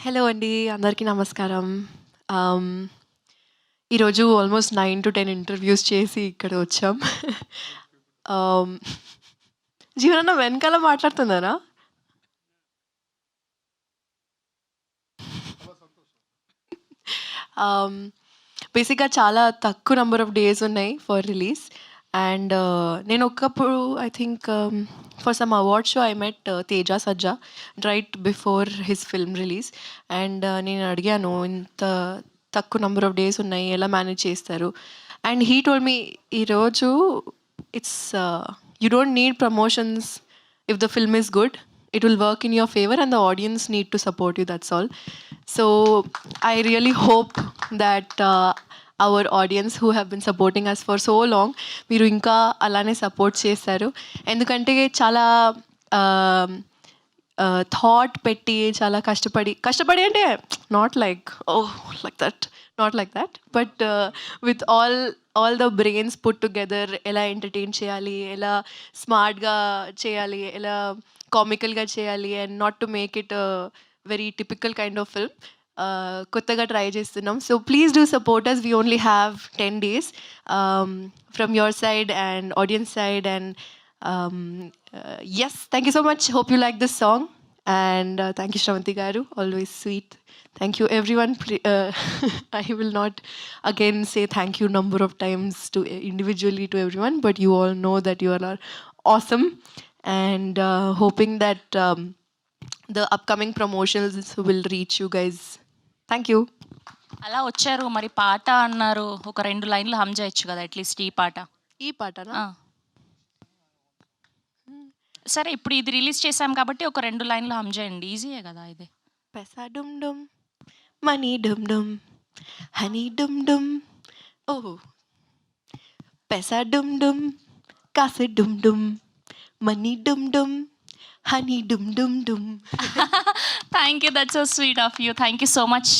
Hello అండి. అందరికీ నమస్కారం. ఆహ్, ఈరోజు ఆల్మోస్ట్ 9-10 ఇంటర్వ్యూస్ చేసి ఇక్కడ వచ్చాం. ఆహ్, జీవనన్న వెనకాల మాట్లాడుతున్నారా? ఆహ్, బేసిక్‌గా చాలా తక్కువ నంబర్ ఆఫ్ డేస్ ఉన్నాయి ఫర్ రిలీజ్. అండ్ నేను ఒకప్పుడు I think for some award show I met Teja Sajja right before his film release. And నేను అడిగాను, ఇంత తక్కువ నంబర్ ఆఫ్ డేస్ ఉన్నాయి, ఎలా మేనేజ్ చేస్తారు? అండ్ హీ టోల్డ్ మీ, ఈరోజు it's you don't need promotions. If the film is good, it will work in your favor and the audience need to support you, that's all. So I really hope that our audience who have been supporting us for so long, మీరు ఇంకా అలానే support చేస్తారు. ఎందుకంటే చాలా thought పెట్టి, చాలా కష్టపడి అంటే not like like that, not like that, but with all the brains put together ఎలా ఎంటర్టైన్ చేయాలి, ఎలా స్మార్ట్గా చేయాలి, ఎలా కామికల్గా చేయాలి, and not to make it very typical kind of film. కొత్తగా ట్రై చేస్తున్నాం. So please do support us. We only have 10 days from your side and audience side. And yes, thank you so much. Hope you like this song. And thank you, Shravanti Garu. Always sweet. Thank you, everyone. I will not again say thank you number of times to individually to everyone, but you all know that you all are awesome. And hoping that the upcoming promotions will reach you guys. Thank you. అలా వచ్చారు. మరి పాట అన్నారు. ఒక 2 లైన్‌లు హమ్ చేయొచ్చు కదా at least ఈ పాట. ఈ పాటనా? ఆ! సరే ఇప్పుడు ఇది రిలీజ్ చేసాం కాబట్టి ఒక 2 లైన్‌లు హమ్ చేయండి. ఈజీయే కదా ఇది. పెసా డుమ్ డుమ్, మనీ డుమ్ డుమ్, హనీ డుమ్ డుమ్. ఓహ్! పెసా డుమ్ డుమ్, కాసే డుమ్ డుమ్, మనీ డుమ్ డుమ్, హనీ డుమ్ డుమ్ డుమ్. Thank you. That's so sweet of you. Thank you so much.